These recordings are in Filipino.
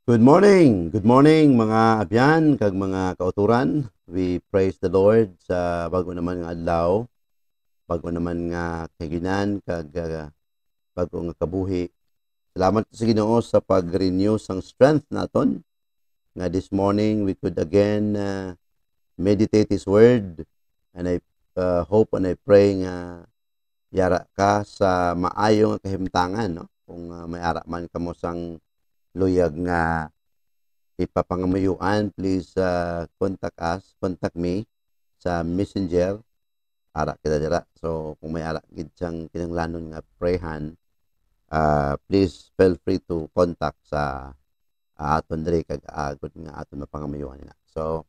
Good morning mga abyan kag mga kauturan. We praise the Lord sa bago naman nga adlaw, bago naman nga kahiginan kag bago nga kabuhi. Salamat sa Ginoo sa pag-renew sang strength naton nga this morning we could again meditate His Word, and I hope and I pray nga yara ka sa maayo nga kahimtangan, no? Kung may ara man kamo sang luyag nga ipapangamayuan, please contact me sa Messenger. Ara kita dira. So kung may ara gid siyang kinahanglanon nga prehan, please feel free to contact sa aton diri kag agud nga aton mapangamayuan na. So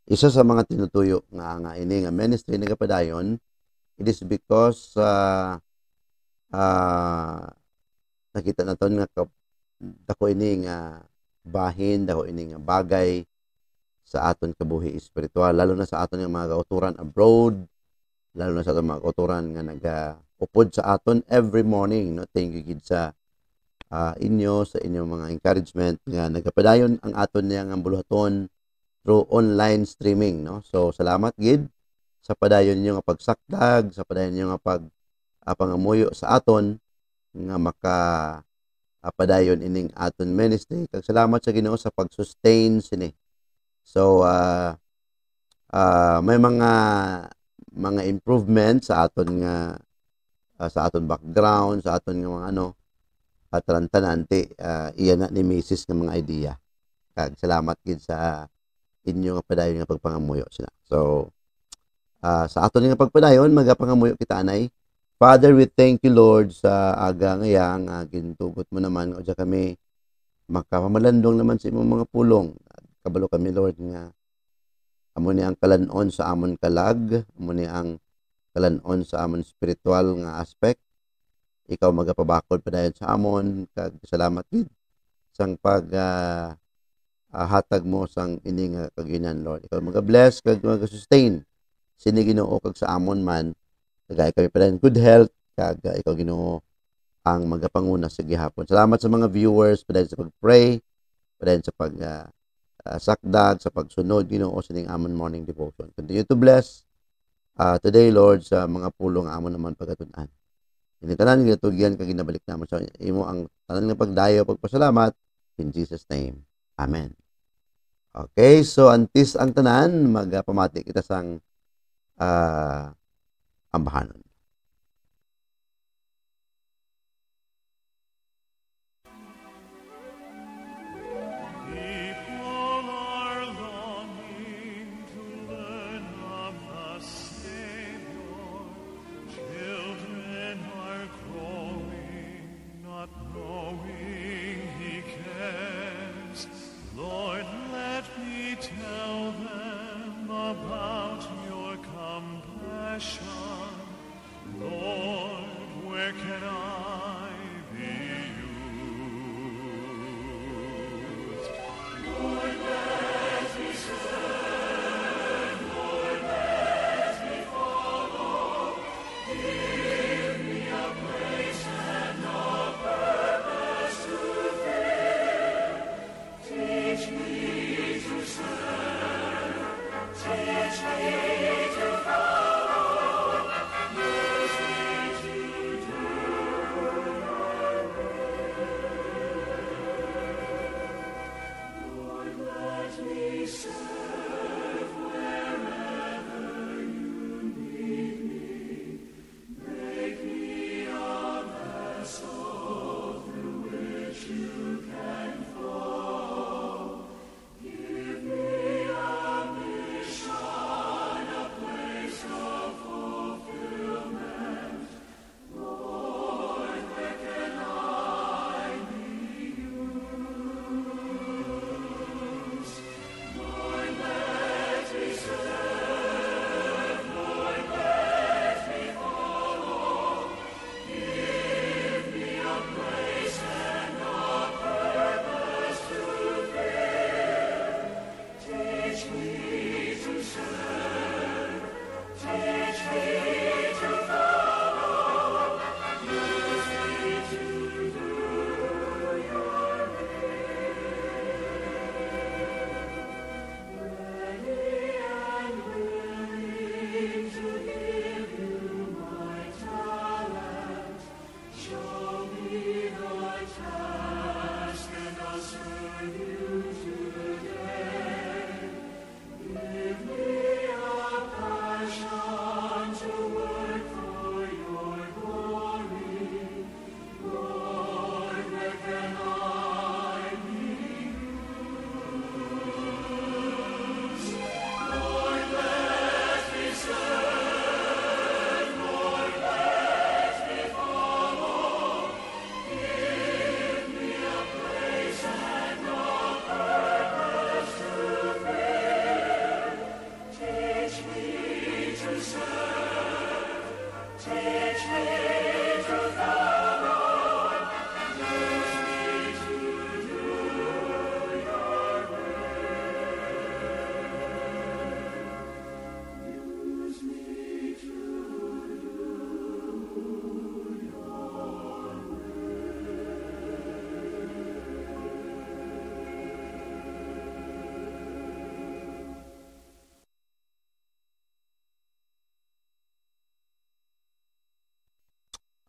isa sa mga tinutuyo nga ini nga ministry ni Kapadayon, it is because nakita naton nga dako ini nga bahin, dako ini nga bagay sa aton kabuhi espiritual, lalo na sa aton nga mga kauturan abroad, lalo na sa aton mga kauturan nga nagaupod sa aton every morning, no? Thank you gid sa inyo, sa inyong mga encouragement nga nagapadayon ang aton niya nga buluhaton through online streaming, no? So salamat gid sa padayon niyo nga pagsakdag, sa padayon niyo nga pangamuyo sa aton nga padayon ining aton ministry. Kag salamat sa Ginoo sa pag-sustain sini. So may mga improvement sa aton nga sa aton background, sa aton nga mga tanan-tananti, iyan na ni Mrs. nga mga idea. Kag salamat gid sa inyo nga padayon nga pagpangamuyo sila. So sa aton nga pagpadayon magapangamuyo kita anay. Father, we thank you, Lord, sa aga ngayang gintugot mo naman o kami makapamalandong naman sa imong mga pulong. Kabalo kami, Lord, nga amo ni ang kalanon sa amon kalag, amo ni ang kalanon sa amon spiritual nga aspect. Ikaw magapabakod padayon sa amon, kag salamat gid sang hatag mo sang ini nga kaginan, Lord. Ikaw magabless kag magasustain sini Ginoo kag sa amon man. Kagaya kami pa rin good health, kag ikaw Ginoo ang magapanguna sa gihapon. Salamat sa mga viewers pa rin sa pag-pray, pa rin sa sakdag, sa pagsunod Ginoo sa ning amon morning devotion. Continue to bless today, Lord, sa mga pulong amon naman pagatunan. Ini tanan ginatugyan kag ginabalik namon sa imo ang tanan nga pagdayo pagpasalamat in Jesus name. Amen. Okay, so antes ang tanan magapamati kita sang ambahanon. People are longing to learn of the Savior. Children are growing, not knowing He cares. Lord, let me tell them about your compassion.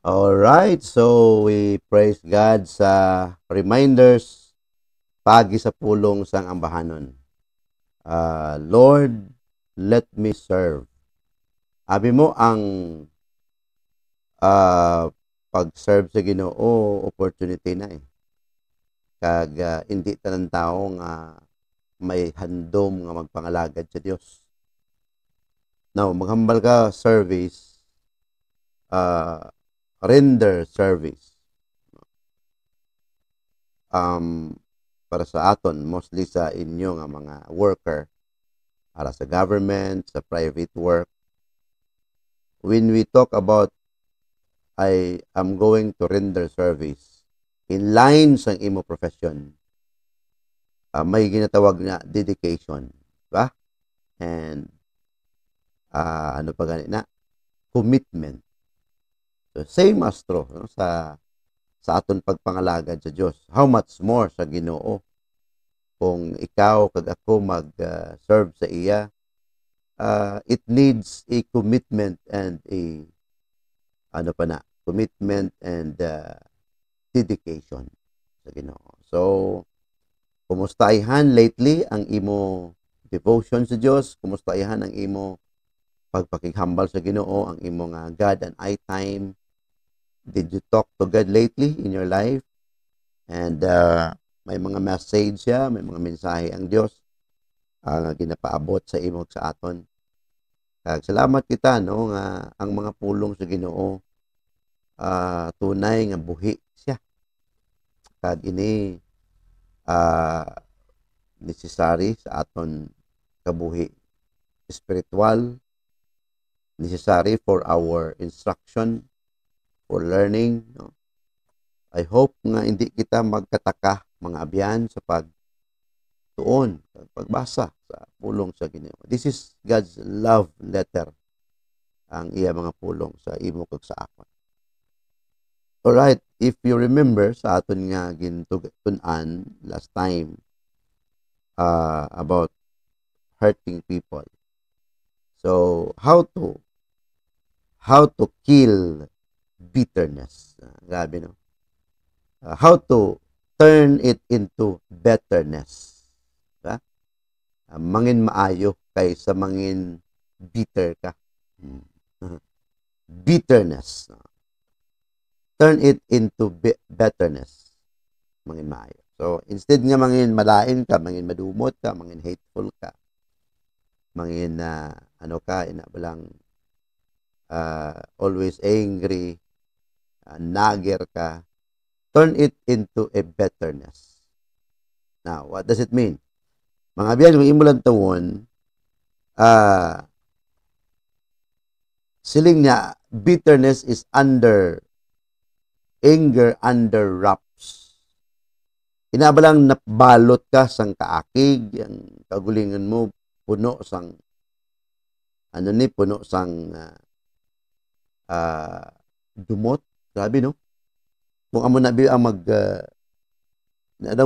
Alright, so we praise God sa reminders pagi sa pulong sang ambahanon. Lord, let me serve. Abi mo ang pag-serve sa Ginoo opportunity na eh. Kag hindi tanang tao nga may handom nga magpangalagad sa Dios. Now, maghambal ka service, render service. Para sa aton, mostly sa inyo nga mga worker, para sa government, sa private work. When we talk about I am going to render service in line sa imo profession, may ginatawag na dedication, ba? And ano pa gani na? Commitment. So, same as no, sa aton pagpangalagad sa Dios. How much more sa Ginoo kung ikaw kag ako mag-serve sa iya, it needs a commitment and a commitment and dedication sa Ginoo. So, kumusta ihan lately ang imo devotion sa Dios? Kumusta ihan ang imo pagpakighambal sa Ginoo, ang imo nga God and I time? Did you talk to God lately in your life? And may mga message siya, may mga mensahe ang Dios nga ginapaabot sa imo sa aton. Salamat kita no nga ang mga pulong sa Ginoo tunay nga buhi siya. Kag ini necessary sa aton kabuhi spiritual, necessary for our instruction, for learning, no? I hope nga hindi kita magkataka mga abyan sa pagtuon, pagbasa sa pulong sa Ginoo. This is God's love letter, ang iya mga pulong sa imo kag sa akon. Alright, if you remember sa aton nga gintunan last time about hurting people. So, how to kill bitterness. Grabe, no? How to turn it into betterness. Diba? Mangin maayo kaysa mangin bitter ka. Bitterness. Turn it into betterness. Mangin maayo. So, instead nga mangin malain ka, mangin madumot ka, mangin hateful ka, mangin inabalang always angry, nager ka, turn it into a betterness. Now, what does it mean? Mga biyan, kung imulang tawon, siling niya, bitterness is under, anger under wraps. Inabalang nabalot ka sang kaakig, ang kagulingan mo, puno sang, puno sang dumot. Grabe, no? Kung amo na ang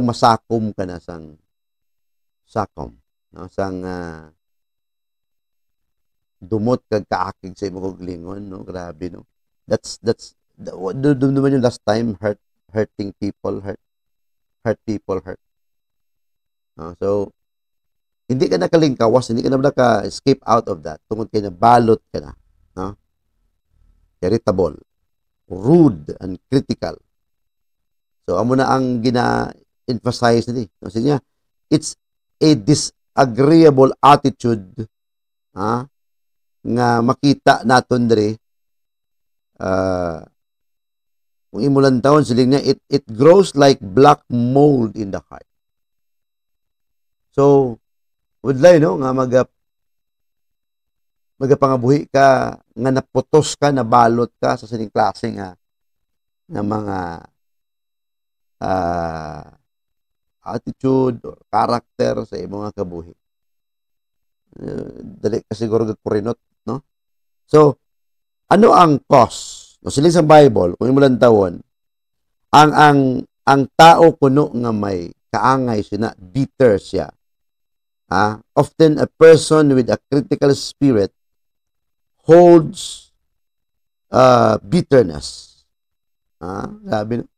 masakom ka na sang sakom, no? Sang dumot kag kaakig sa imong lingon, no? Grabe, no? That's doon naman yung last time hurting people hurt people hurt. So hindi ka nakalingkawas, hindi ka na escape out of that. Tungod kay nabalot ka na, no? Irritable, rude, and critical. So, amo na ang gina-emphasize nila. Kasi niya, it's a disagreeable attitude nga makita naton diri. Kung imulan taon, siling niya, it grows like black mold in the heart. So, udlay, no, nga magapangabuhi ka, nga naputos ka, nabalot ka sa sining klase nga mga attitude or character sa imong mga kabuhi. Dali ka siguro gagpurinot, no? So, ano ang cause? No, siling sa Bible, kung imulan tawon, ang tao kuno nga may kaangay siya, bitter siya. Often a person with a critical spirit holds bitterness. Grabe.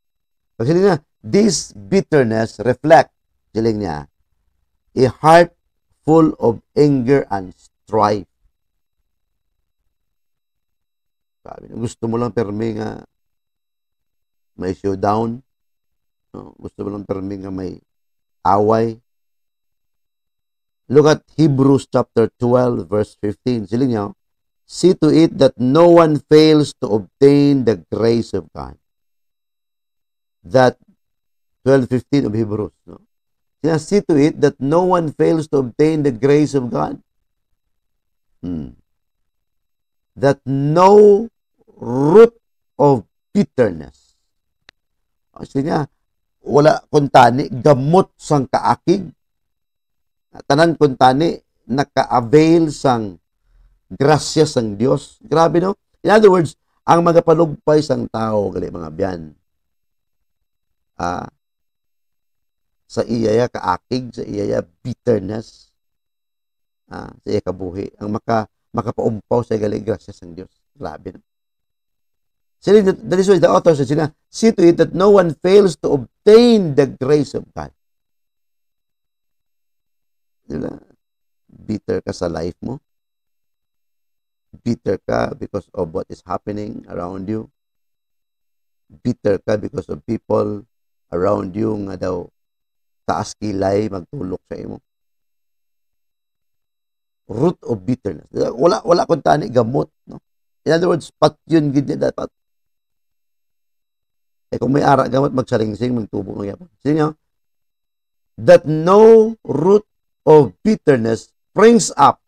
Kasi niya, this bitterness reflect, siling niya, a heart full of anger and strife. Sabi niya, gusto mo lang permi nga may showdown. No? Gusto mo lang permi nga may away. Look at Hebrews chapter 12, verse 15. Siling niya, see to it that no one fails to obtain the grace of God. That 12:15 of Hebrews. No? See to it that no one fails to obtain the grace of God. That no root of bitterness. Kasi nga, wala kuntani, gamot sang kaakig. Tanan kuntani, naka-avail sang grasya sang Dios. Grabe, no? In other words, ang magapalugpay sang tao, gali mga biyan, sa iyaya kaakig, sa iyaya bitterness, sa iya kabuhi, ang makapaumpaw sa gali grasya sang Dios. Grabe, no? That is why the author says, see to it that no one fails to obtain the grace of God. Bitter ka sa life mo. Bitter ka because of what is happening around you. Bitter ka because of people around you nga daw taas kilay magtulok sa imo. Root of bitterness. Wala kung tani gamot, no? In other words, pat yun gid dapat. Kung may ara gamot magsaringsing magtubo ng yapon. Sino? That no root of bitterness springs up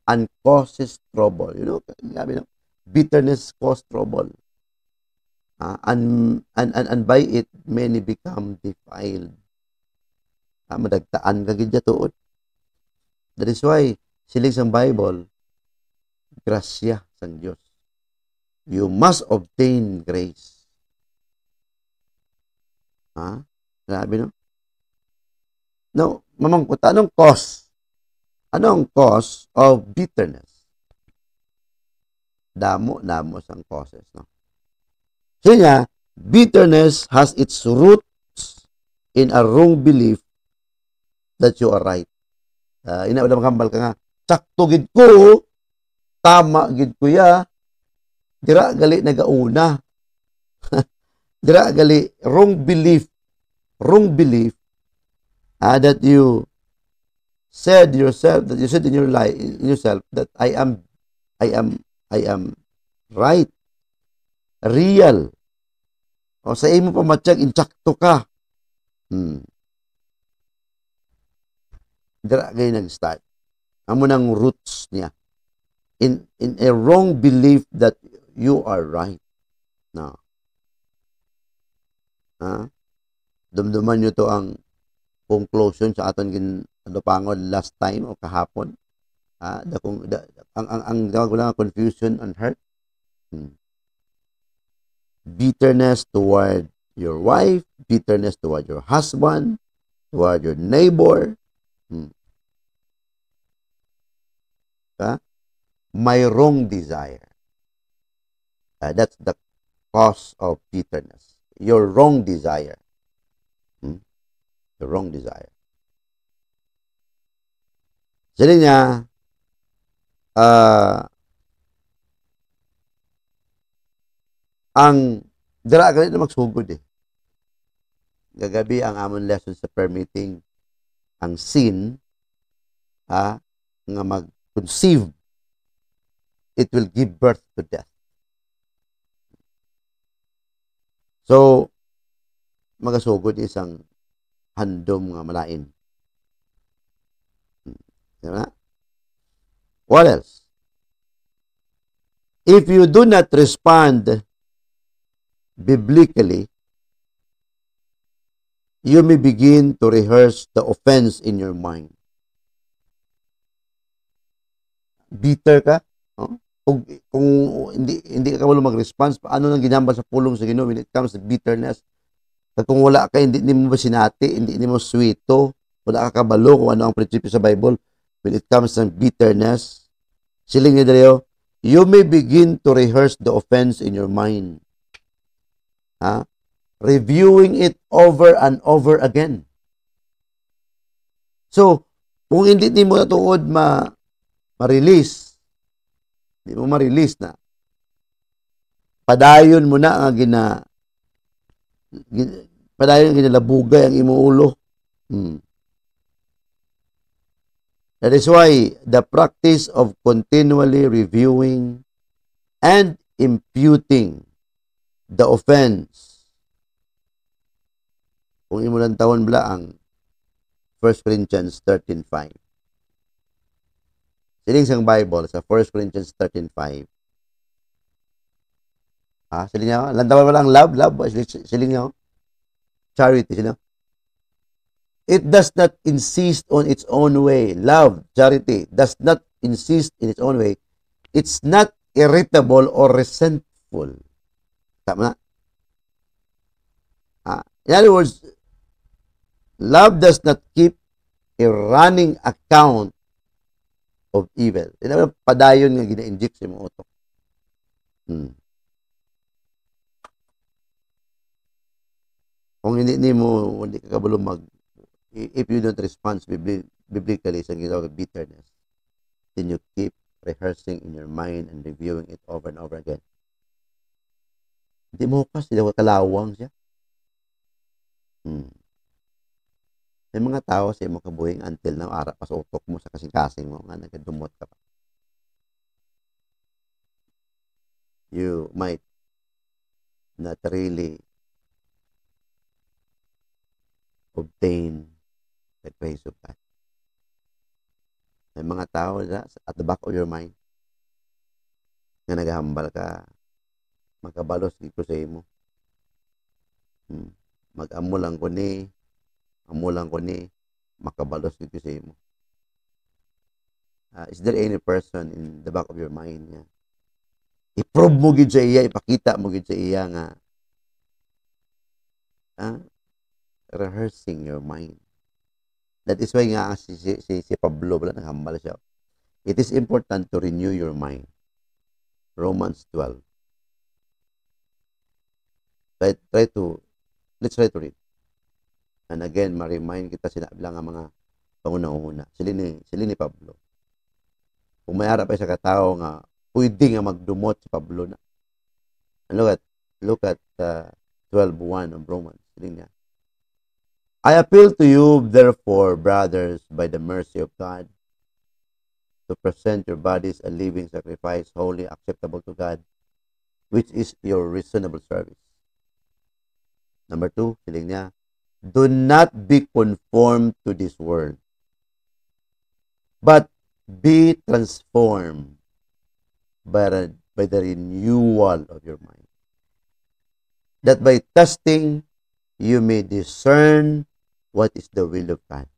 and causes trouble. You know, bitterness causes trouble. And by it, many become defiled. Madagtaan ka gidya tuod. That is why, siling sa Bible, grasya sang Diyos. You must obtain grace. Grabe, no? No, mamangkot, anong cause? Anong cause of bitterness? Damo sang causes, no? So niya, bitterness has its roots in a wrong belief that you are right. Inaula makambal ka nga, sakto gid ko, tama gid ko ya, dira gali nagauna. Dira gali wrong belief that you said yourself, that you said in yourself that I am right, real. O sa imo pa matiyag, insakto ka. Dira gali nag-start. Amo nang roots niya. In a wrong belief that you are right. No. Dumduman nyo to ang conclusion sa aton ginupangon last time o kahapon. Ang confusion and hurt. Bitterness toward your wife, bitterness toward your husband, toward your neighbor. My wrong desire. That's the cause of bitterness. Your wrong desire. The wrong desire. Sabi niya, ang dira ka na magsugod eh. Gagabi ang amon lesson sa prayer meeting, ang sin, nga mag-conceive, it will give birth to death. So, magasugod isang handom nga malain. Diba? What else? If you do not respond biblically, you may begin to rehearse the offense in your mind. Bitter ka? No? Kung hindi ka wala mag-response, paano nang ginambal sa pulong sa Ginoo when it comes to bitterness? Kung wala ka, hindi mo ba sinati, hindi mo sweeto, wala ka kabalo kung ano ang prinsipyo sa Bible when it comes to bitterness, siling niya dalayo, you may begin to rehearse the offense in your mind. Ha? Reviewing it over and over again. So, kung hindi mo natuod ma-release, hindi mo ma-release na, padayon mo na nga padayon ginalabugay ang imuulo. That is why the practice of continually reviewing and imputing the offense. Kung imo lang tawon bala ang 1 Corinthians 13:5. Siling sang Bible sa 1 Corinthians 13:5. Siling niya, lantawan mo lang love, siling niya, charity, siling. It does not insist on its own way. Love, charity, does not insist in its own way. It's not irritable or resentful. Tama na? In other words, love does not keep a running account of evil. Ito padayon nga gina-inject sa mga utok. Kung hindi ka kabalo if you don't respond biblically sa ginawag bitterness, then you keep rehearsing in your mind and reviewing it over and over again. Hindi mo kasi kalawang siya. May mga tao sa mo kabuhing until na ara pa sa utok mo sa kasing-kasing mo nga nagdumot ka pa. You might not really obtain the grace of God. May mga tao na at the back of your mind na naghahambal ka, magkabalos dito sa imo. Mag-amo lang ko ni, makabalos dito sa imo. Is there any person in the back of your mind nga i-prove mo gid sa iya, ipakita mo gid sa iya nga rehearsing your mind. That is why nga si Pablo wala naghambal siya. It is important to renew your mind. Romans 12. Let's try to read. And again, ma-remind kita sinabi lang ang mga pangunang-una. Sila ni Pablo. Kung may harap ay sa katao nga pwede nga magdumot si Pablo na. And look at 12:1 of Romans. Sila niya. I appeal to you, therefore, brothers, by the mercy of God, to present your bodies a living sacrifice, holy, acceptable to God, which is your reasonable service. Number 2, siling niya, do not be conformed to this world, but be transformed by the renewal of your mind, that by testing you may discern what is the will of God,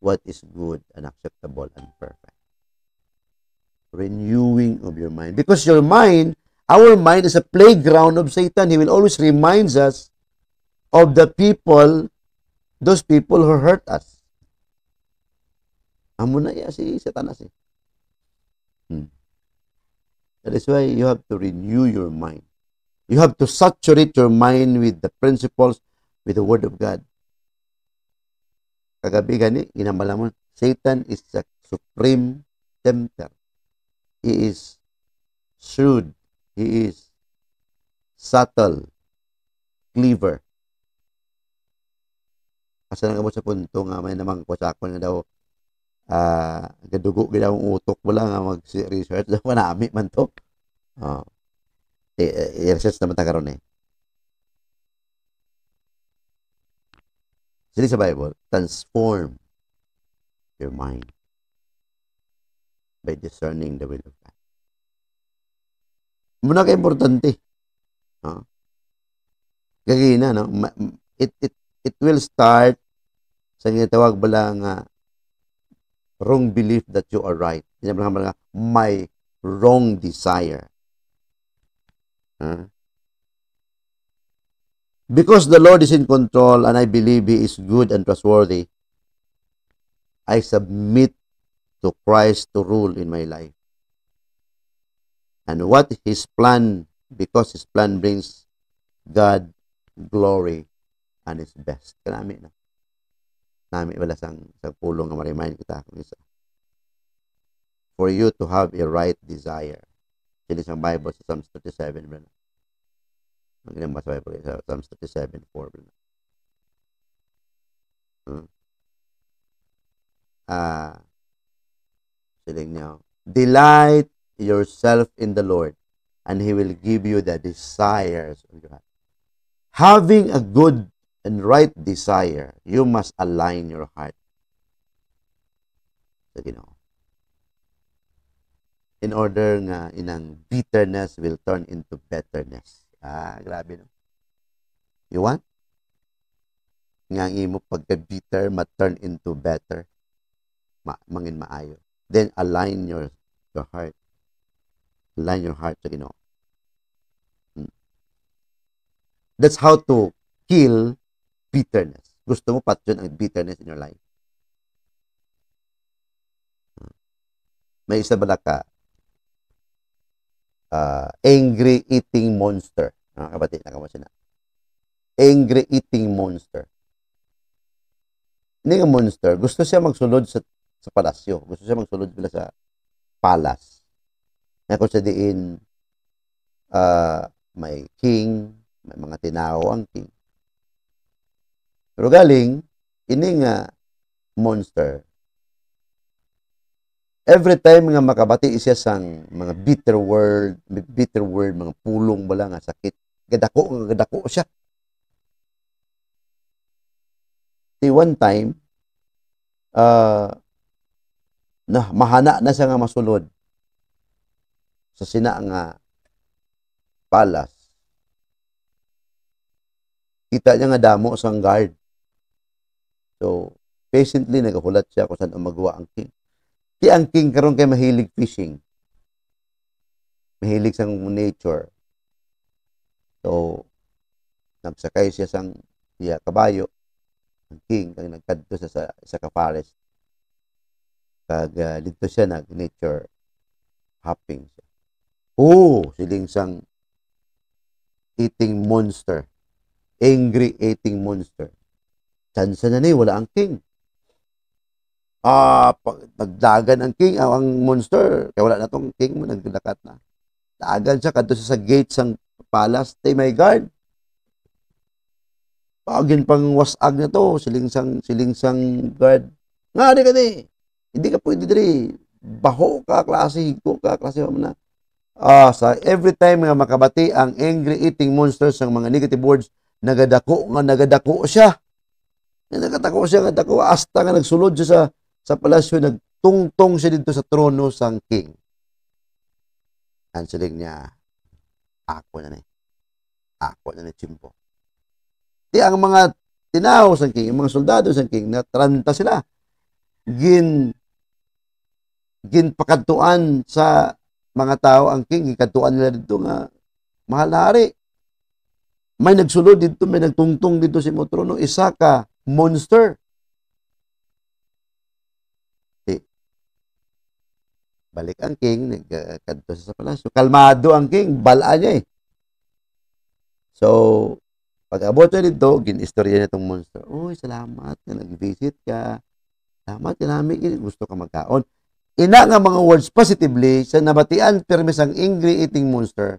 what is good and acceptable and perfect. Renewing of your mind. Because our mind is a playground of Satan. He will always remind us of those people who hurt us. Amo na ya si Satanas. That is why you have to renew your mind. You have to saturate your mind with the principles, with the Word of God. Kagabi gani, ginambala mo, Satan is a supreme tempter. He is shrewd. He is subtle, clever. Asa na sa punto nga may namang kusakon nga daw gadugo gid ang utok wala nga mag-research daw manami man to. I-research naman ta karon eh. Sili sa Bible, transform your mind by discerning the will of God. Muna ka importante. Gagina, no? It will start sa ginatawag bala nga wrong belief that you are right. Ginabala nga my wrong desire. Because the Lord is in control and I believe He is good and trustworthy, I submit to Christ to rule in my life. And what His plan, because His plan brings God glory and His best. Kanami na. Nami wala sang pulong nga ma-remind kita kung isa. For you to have a right desire. Sila sa Bible sa Psalms 37. Ang ginang sa Bible sa Psalms 37:4. Siling niya, delight yourself in the Lord, and He will give you the desires of your heart. Having a good and right desire, you must align your heart sa Ginoo. In order nga inang bitterness will turn into betterness. Grabe no. You want? Nga imo pagka-bitter ma-turn into better. Mangin maayo. Then align your heart. Align your heart sa Ginoo. That's how to kill bitterness. Gusto mo patyon ang bitterness in your life. May isa bala ka angry eating monster. Kabati na kamo siya na. Angry eating monster. Hindi nga monster. Gusto siya magsulod sa palasyo. Gusto siya magsulod bila sa palace. Kung siya diin may king, may mga tinaw ang king. Pero galing, ini nga monster, every time nga makabati siya sang mga bitter word, mga pulong bala nga sakit, gadako siya. One time, mahana na siya nga masulod sa sina nga palace. Kita niya nga damo sang guard. So, patiently nagahulat siya kung saan ang magawa ang king. Kaya ang king karon kay mahilig fishing. Mahilig sang nature. So, nagsakay siya sang kabayo. Ang king kang nagkadto sa ka forest. Kag dito siya nag-nature hopping siya. Siling sang eating monster. Angry eating monster. Chansa na wala ang king. Nagdagan ang king, ang monster. Kaya wala na tong king mo, naglakat na. Dagan siya, kadto siya sa gate sang palace. Tay may guard. Pagin pang wasag na to, siling sang guard. Nga, di ka di. Hindi ka pwede diri. Baho ka, klase, higko ka, klase mo na. Sa every time nga makabati ang angry eating monsters ng mga negative words, nagadako siya. Nagadako siya, hasta nga nagsulod siya sa palasyo, nagtungtong siya dito sa trono sang king. Ang siling niya, ako na ni Chimpo. Di ang mga tinaw sang king, ang mga soldado sang king, natranta sila. Ginpakadtuan sa mga tao ang king, ikadtuan nila dito nga mahal na hari. May nagsulod dito, may nagtungtong dito si Motrono, isa ka monster. Balik ang king, nagkadto sa palasyo. Kalmado ang king, bala niya eh. So, pag-abot niya dito, gin-istorya niya itong monster. Salamat na nag-visit ka. Salamat ka namin, gusto ka magkaon. Ina nga mga words positively, sa nabatian permis ang angry eating monster,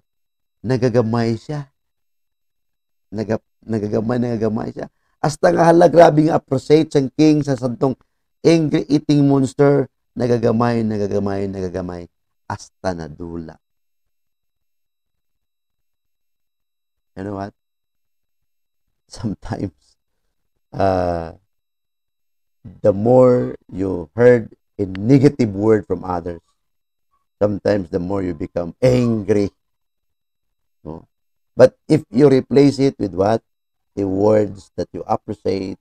nagagamay siya. Nagagamay siya. Hasta nga hala, grabe nga appreciate sang king sa santong angry eating monster, nagagamay. Hasta nadula. You know what? Sometimes, the more you heard a negative word from others, sometimes the more you become angry. No? But if you replace it with what? The words that you appreciate,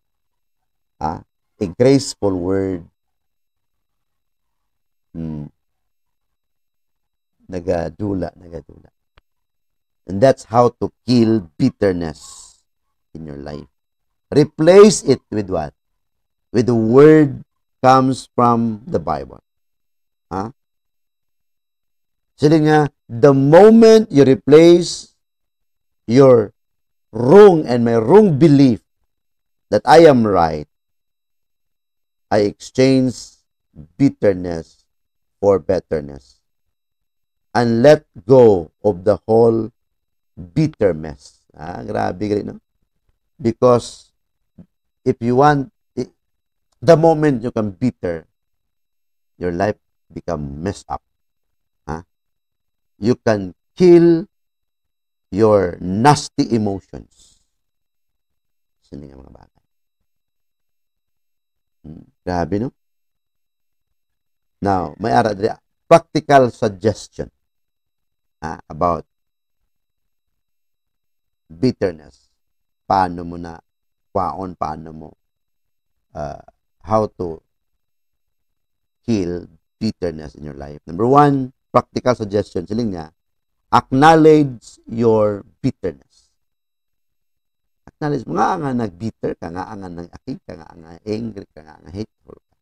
a graceful word, nagadula. And that's how to kill bitterness in your life. Replace it with what? With the word comes from the Bible. Sila nga, the moment you replace your wrong and my wrong belief that I am right, I exchange bitterness for betterness and let go of the whole bitter mess. Grabe rin, no? Because if you want, the moment you can bitter, your life become messed up. You can kill your nasty emotions. Sino nga mga bagay? Grabe, no? Now, may ara diri practical suggestion about bitterness. Paano mo na paano mo how to kill bitterness in your life. Number 1, practical suggestion. Siling niya, acknowledge your bitterness. Acknowledge mo nga nag-bitter ka, nga nag-akig ka, nga angry ka, nga hateful ka.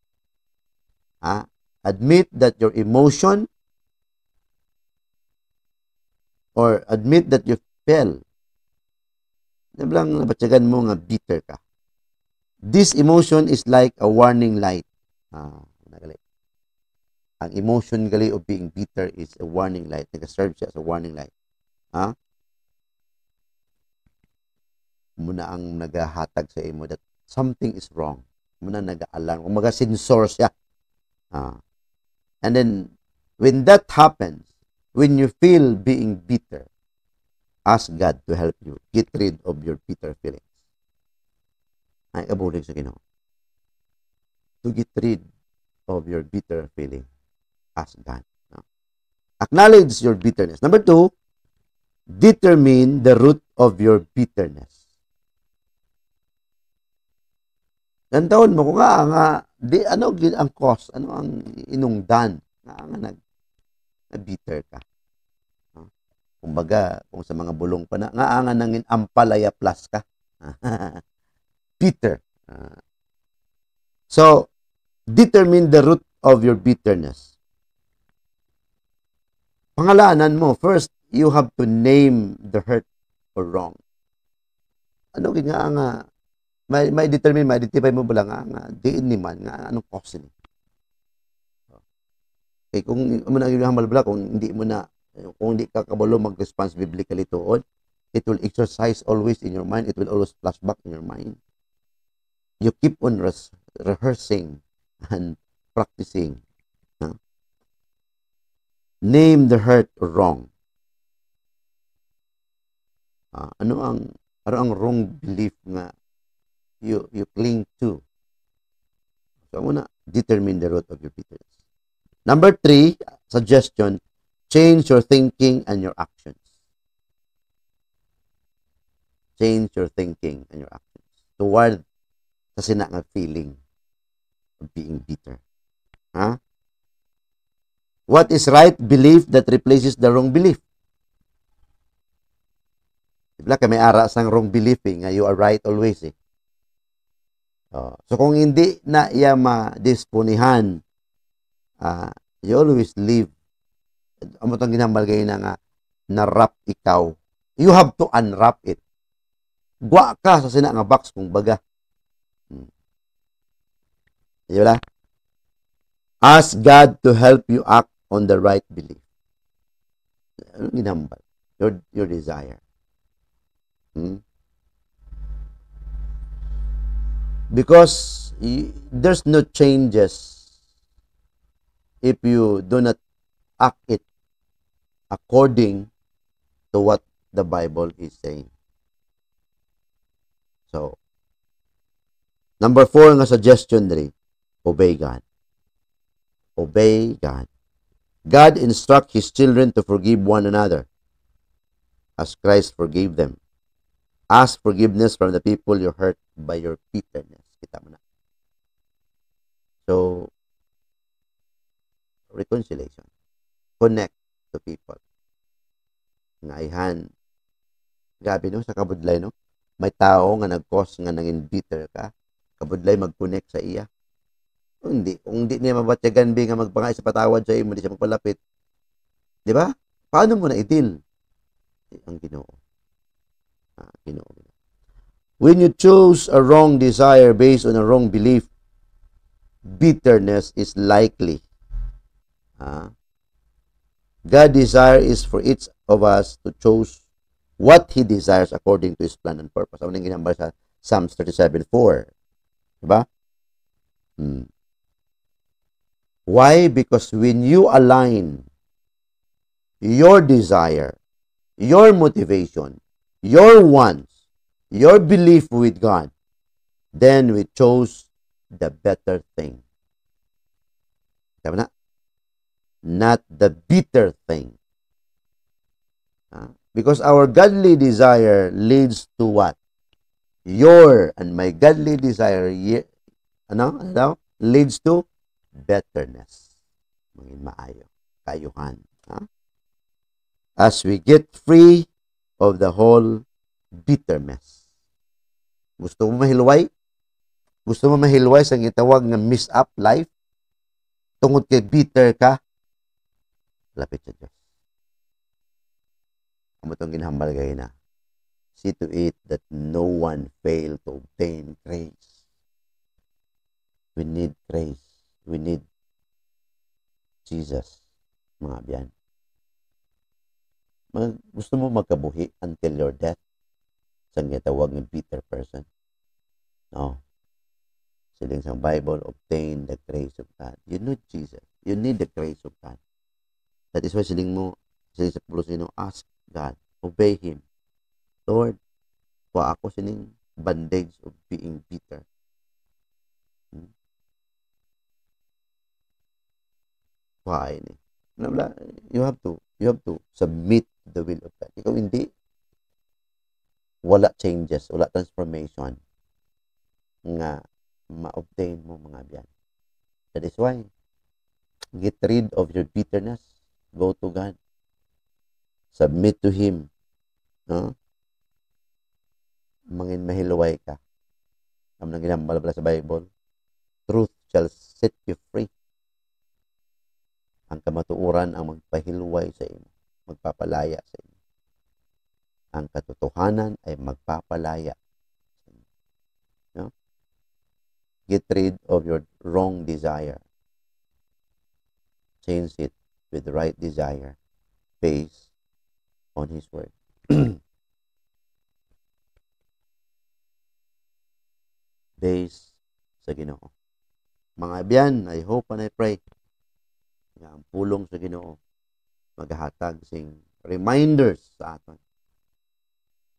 Admit that your emotion or admit that you fell. Nablang nabatyagan mo nga bitter ka. This emotion is like a warning light. Ang emotion gali of being bitter is a warning light. Nag-serve siya as a warning light. Muna ang nagahatag sa imo that something is wrong. Muna nag-aalarm. Kung maga-sensor siya. And then, when that happens, when you feel being bitter, ask God to help you get rid of your bitter feelings. Ay kabulig sa Ginoo. To get rid of your bitter feeling, ask God. Acknowledge your bitterness. Number 2, determine the root of your bitterness. Nantaon mo kung nga ano ang cause, ano ang inungdan nga bitter ka. Kumbaga, kung sa mga bulong pa na, nga nangin ampalaya plus ka. Bitter. So, determine the root of your bitterness. Pangalanan mo, first, you have to name the hurt or wrong. Ano nga may determine, may identify mo ba nga diin ni man, nga anong cause ni. Okay, kung mo na ginahamal bala, kung hindi ka kabalo mag-response biblically tuod, it will exercise always in your mind. It will always flash back in your mind. You keep on rehearsing and practicing. Name the hurt or wrong. Ano ang wrong belief nga you cling to? So, muna, determine the root of your bitterness. Number 3, suggestion, change your thinking and your actions. Change your thinking and your actions toward sa sinang feeling of being bitter. What is right belief that replaces the wrong belief? Diba kami ara sang wrong belief nga you are right always eh. So kung hindi na iya madisponihan, you always live. Amo tang ginambal kayo na na-wrap ikaw. You have to unwrap it. Gwa ka sa sina nga box kung baga. Diba? Ask God to help you act on the right belief. Ano ginambal? Your desire. Because there's no changes if you do not act it according to what the Bible is saying. So, number 4 nga suggestion diri, obey God. Obey God. God instruct His children to forgive one another as Christ forgave them. Ask forgiveness from the people you hurt by your bitterness. Kita mo na. So, reconciliation. Connect to people. Ngaihan. Gabi no, sa kabudlay no. May tao nga nag-cause nga nangin bitter ka. Kabudlay mag-connect sa iya. Kung hindi niya mabatyagan nga magpangay sa patawad sa iyo, hindi siya magpalapit. Di ba? Paano mo na i-deal? Ang Ginoo. Ginoo. When you choose a wrong desire based on a wrong belief, bitterness is likely. God desire is for each of us to choose what He desires according to His plan and purpose. Ano nang ginambal sa Psalms 37:4? Diba? Why? Because when you align your desire, your motivation, your wants, your belief with God, then we chose the better thing. Tama na? Not the bitter thing. Because our godly desire leads to what? Your and my godly desire leads to betterness. Maging maayo. Kayuhan. As we get free of the whole bitterness. Gusto mo mahilway? Gusto mo mahilway sa gitawag ng miss up life? Tungod kay bitter ka? Lapit sa Diyos. Amo itong ginahambal kayo na. See to it that no one fail to obtain grace. We need grace. We need Jesus, mga biyan. Gusto mo magkabuhi until your death? Sa gitawag ng bitter person? No. Siling sa Bible, obtain the grace of God. You need Jesus. You need the grace of God. That is why siling sa pulo sino, ask God, obey Him. Lord, kuha ako sining bandage of being bitter. Kuha ini. You have to submit to the will of God. Ikaw hindi, wala changes, wala transformation nga ma-obtain mo, mga biyan. That is why, get rid of your bitterness. Go to God. Submit to Him. No? Mangin mahilway ka. Ang nang ginambal sa Bible, truth shall set you free. Ang kamatuuran ang magpahilway sa inyo, magpapalaya sa inyo. Ang katotohanan ay magpapalaya sa inyo. No? Get rid of your wrong desire. Change it with the right desire based on His Word. Based sa Ginoo. Mga biyan, I hope and I pray nga ang pulong sa Ginoo maghatag sing reminders sa aton.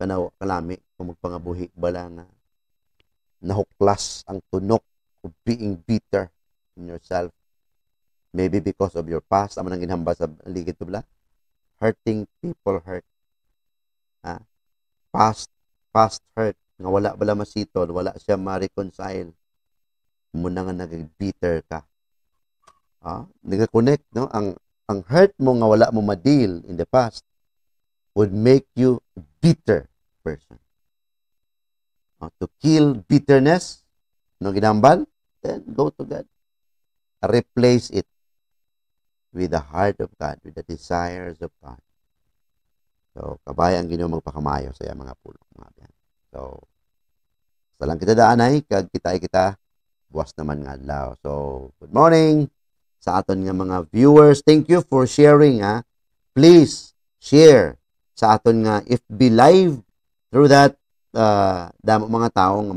Kanaw kalami kung magpangabuhi bala nga nahuklas ang tunok of being bitter in yourself. Maybe because of your past, amo nang ginhamba sa ligid tubla. Hurting people hurt. Past hurt. Nga wala bala masitol, wala siya ma-reconcile. Muna nga nag-bitter ka. Nag-connect, no? Ang hurt mo nga wala mo ma-deal in the past would make you a bitter person. To kill bitterness, no ginambal, then go to God. Replace it with the heart of God, with the desires of God. So, kabay ang Ginoo magpakamayo sa mga pulong, mga biyan. So, sa lang kita daanay, kag kita buwas naman nga adlaw. So, good morning sa aton nga mga viewers. Thank you for sharing, Please share sa aton nga FB Live. Through that, damo mga tao nga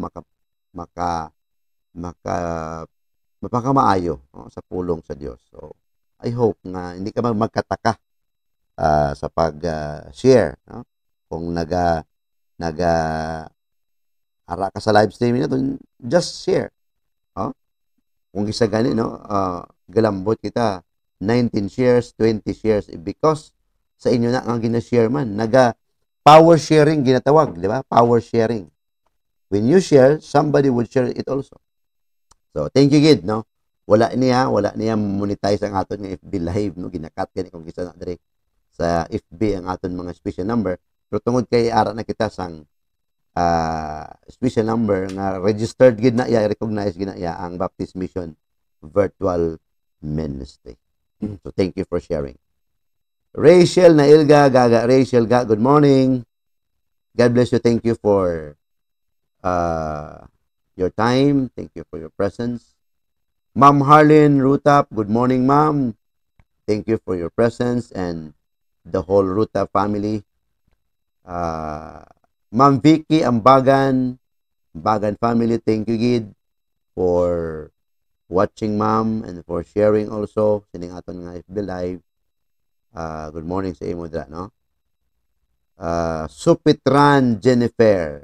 mapakamaayo sa pulong sa Dios. So, I hope nga hindi ka magkataka sa pag-share. No? Kung ara ka sa live streaming na to, just share. Kung isa gani, no? Galambot kita, 19 shares, 20 shares, because sa inyo na ang gina-share man. Power sharing ginatawag, di ba? Power sharing. When you share, somebody would share it also. So, thank you, Gid, no? Wala niya monetize ang aton ng FB Live, no? Ginakat kani kung kisa na dire sa FB ang aton mga special number. Pero tungod kay ara na kita sang special number nga registered gid na iya, recognize gid na iya ang Baptist Mission Virtual Ministry. So, thank you for sharing. Rachel na Ilga, Gaga Rachel Ga, good morning. God bless you. Thank you for your time. Thank you for your presence. Ma'am Harlin Rutap, good morning, ma'am. Thank you for your presence and the whole Rutap family. Ma'am Vicky Ambagan family, thank you, Gid, for watching, ma'am, and for sharing also. Sining aton nga FB Live. Good morning sa imo dra, no? Supitran Jennifer,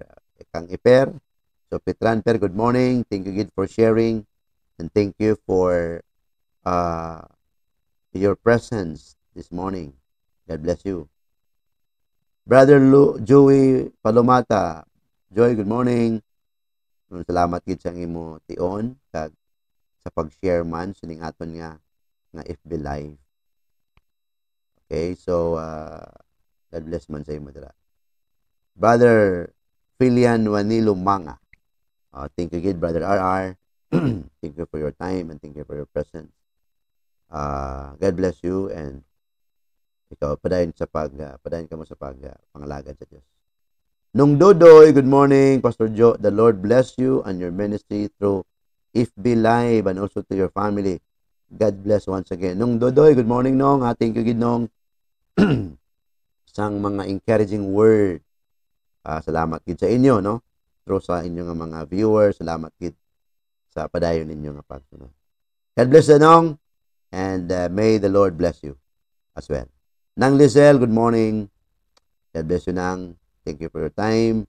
Kang Iper. Supitran Per, good morning. Thank you, Gid, for sharing. And thank you for your presence this morning. God bless you. Brother Joey Palomata. Joy, good morning. Salamat gid sa imo tion kag sa pag-share man sining aton nga FB Live. Okay, so God bless man sa imo dira. Brother Filian Wanilo Manga. Thank you gid, Brother RR. Thank you for your time and thank you for your presence. God bless you and ikaw padayon ka mo sa pangalagad sa Dios. Nung Dodoy, good morning, Pastor Joe. The Lord bless you and your ministry through FB Live and also to your family. God bless once again. Nung Dodoy, good morning, Nong. Thank you gid, Nong. Sang mga encouraging word. Salamat gid sa inyo, no? Through sa inyong mga viewers, salamat gid sa padayon ninyo nga pagsunod. God bless you, Nong. And may the Lord bless you as well. Nang Lizelle, good morning. God bless you, Nang. Thank you for your time.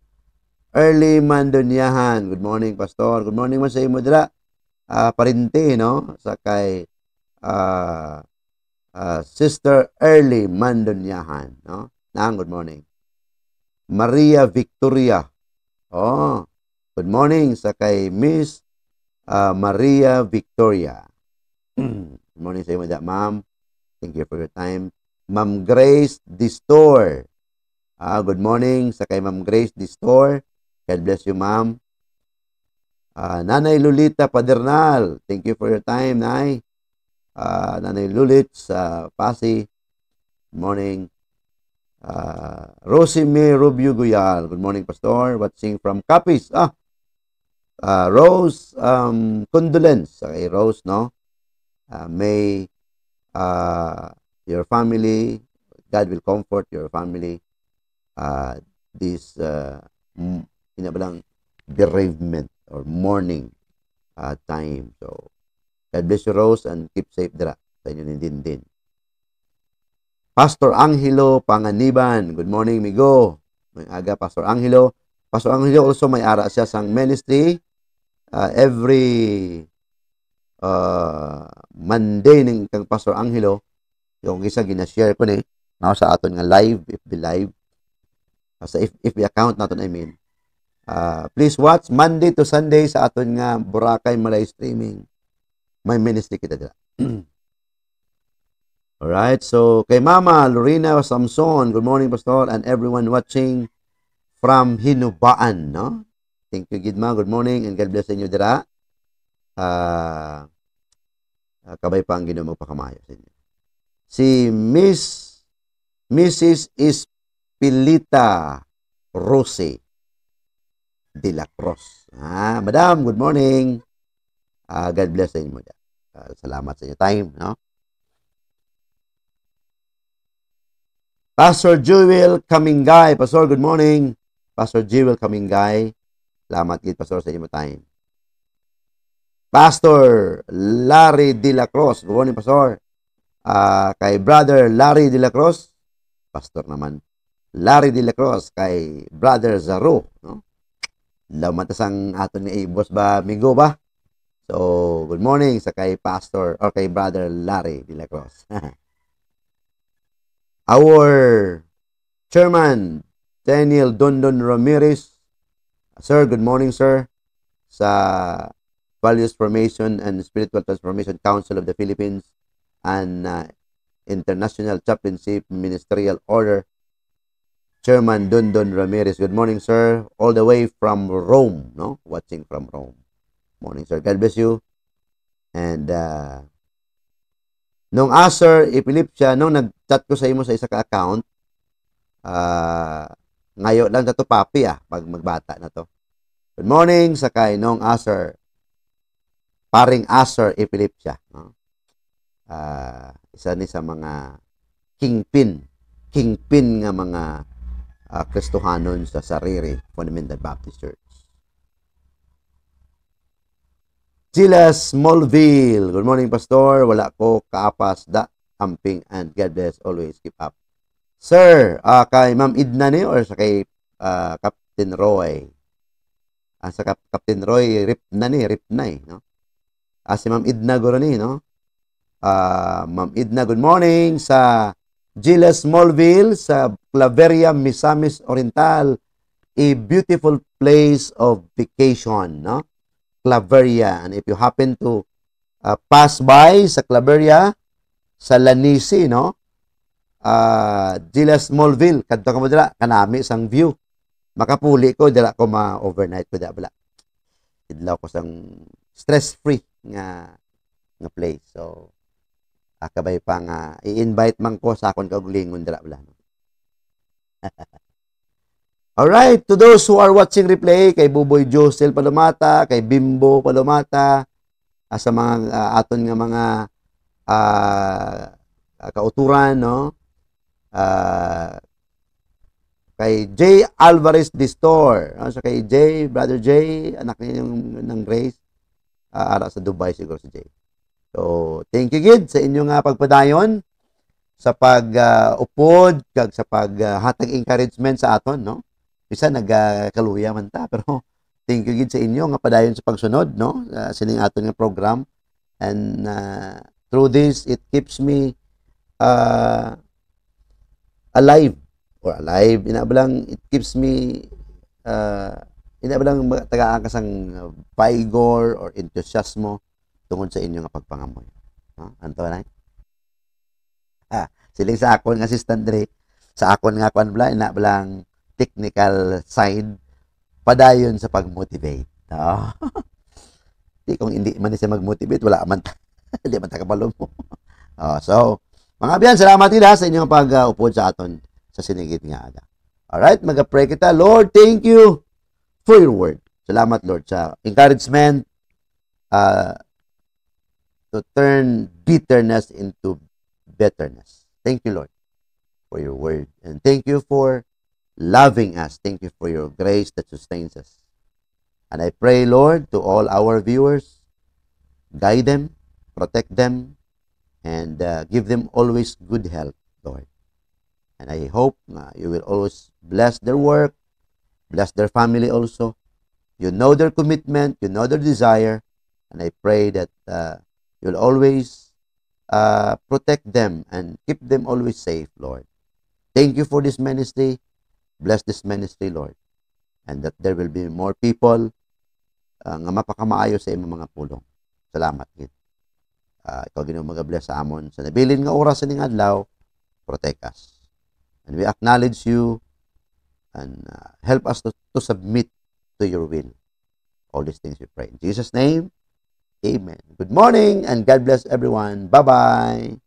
Early Mandonyahan, good morning, Pastor. Good morning man sa imo dira. Parinte, no? Sa kay Sister Early Mandonyahan, no? Nang, good morning. Maria Victoria. Good morning sa kay Miss Maria Victoria. Good morning sa imo dira, ma'am. Thank you for your time. Ma'am Grace Distor. Good morning sa kay Ma'am Grace Distor. God bless you, ma'am. Nanay Lolita Padernal. Thank you for your time, Nay. Nanay Lulit sa Pasig. Good morning. Rosie May Rubio Guyal. Good morning, Pastor. Watching from Capiz. Rose, condolence sa kay Rose, no? May your family, God will comfort your family this bereavement or mourning time. So God bless you, Rose, and keep safe dira sa inyo din. Pastor Angelo Panganiban, good morning, migo. May aga, Pastor Angelo. Pastor Angelo also may ara siya sang ministry every Monday ning kang Pastor Angelo. Yung isa gina-share ko ni sa aton nga live, FB Live. Sa FB account natin, I mean. Please watch Monday to Sunday sa aton nga Boracay Malay streaming. May ministry kita dira. Alright, so kay Mama Lorena Samson, good morning, Pastor, and everyone watching from Hinubaan, no? Thank you, Gidma. Good morning and God bless inyo dira. Kabay pa ang Ginoo magpakamayo sa inyo. Si Mrs. Pilita Rose de la Cruz. Madam, good morning. God bless sa inyo. Salamat sa inyo time, no? Pastor Jewel Kamingay. Pastor, good morning. Pastor Jewel Kamingay. Salamat gid, Pastor, sa inyo time. Pastor Larry de la Cruz. Good morning, Pastor. Kay Brother Larry de la Cruz. Pastor naman. Larry de la Cruz kay Brother Zaro, no? Lamatasang aton ni boss ba migo ba? So, good morning sa kay Pastor or kay Brother Larry de la Cruz. Our Chairman Daniel Dondon Ramirez. Sir, good morning, sir. Sa Values Formation and Spiritual Transformation Council of the Philippines and International Chaplainship Ministerial Order, Chairman Dondon Ramirez. Good morning, sir. All the way from Rome, no? Watching from Rome. Morning, sir. God bless you. And nung Sir Ipilip siya, nung nag-chat ko sa imo sa isa ka account, Ngayon lang na to papi pag magbata na to. Good morning sa kay Nong Aser. Paring Aser Epilepsya. No? Isa ni sa mga kingpin nga mga Kristohanon sa Sariri Fundamental Baptist Church. Silas Smallville. Good morning, Pastor. Wala ko kaapas da amping and God bless always. Keep up. Sir, kay Ma'am Idna ni or sa kay Captain Roy? Sa Captain Roy, rip na no? Si Ma'am Idna guro ni, no? Ma'am Idna, good morning sa Giles Smallville sa Claveria, Misamis Oriental, a beautiful place of vacation, no? Claveria. And if you happen to pass by sa Claveria, sa Lanisi, no? Giles Smallville, kadto ka mo dira, kanami sang view. Makapuli ko, dira ko ma-overnight ko dira. Idlaw ko sang stress-free nga place. So, kabay pa nga, i-invite man ko sa akong kaugalingon dira wala. Alright, to those who are watching replay, kay Buboy Josel Palomata, kay Bimbo Palomata, sa mga aton nga mga kauturan, no? Kay J. Alvarez Distor, sa kay J, Brother J, anak niya ng Grace, ara sa Dubai siguro si J. So, thank you gid sa inyong pagpadayon sa pag-upod kag sa paghatag encouragement sa aton, no? Bisa nagkaluya man ta, pero thank you gid sa inyo nga padayon sa pagsunod, no? Sining aton nga program, and through this it keeps me alive inabalang it keeps me inabalang tagaan kasang vigor or enthusiasmo tungod sa inyo nga pagpangamoy. Anto na? Siling sa akon nga assistant dre, sa akon nga kwan bla, inabalang technical side, padayon sa pag-motivate. Di kung hindi man siya mag-motivate, wala man hindi man takapalo mo. So, mga biyan, salamat din sa inyong pag-upod sa aton sa sinigit nga aga. Alright, mag-pray kita. Lord, thank you for your word. Salamat, Lord, sa encouragement, to turn bitterness into betterness. Thank you, Lord, for your word. And thank you for loving us. Thank you for your grace that sustains us. And I pray, Lord, to all our viewers, guide them, protect them, and give them always good health, Lord. And I hope you will always bless their work, bless their family also. You know their commitment, you know their desire, and I pray that you'll always protect them and keep them always safe, Lord. Thank you for this ministry. Bless this ministry, Lord. And that there will be more people nga mapakamaayo sa imong mga pulong. Salamat, gid. Ikaw Ginoo mag-bless sa amon sa nabilin nga oras ning adlaw. Protect us. And we acknowledge you and help us to submit to your will. All these things we pray. In Jesus' name, amen. Good morning and God bless everyone. Bye-bye.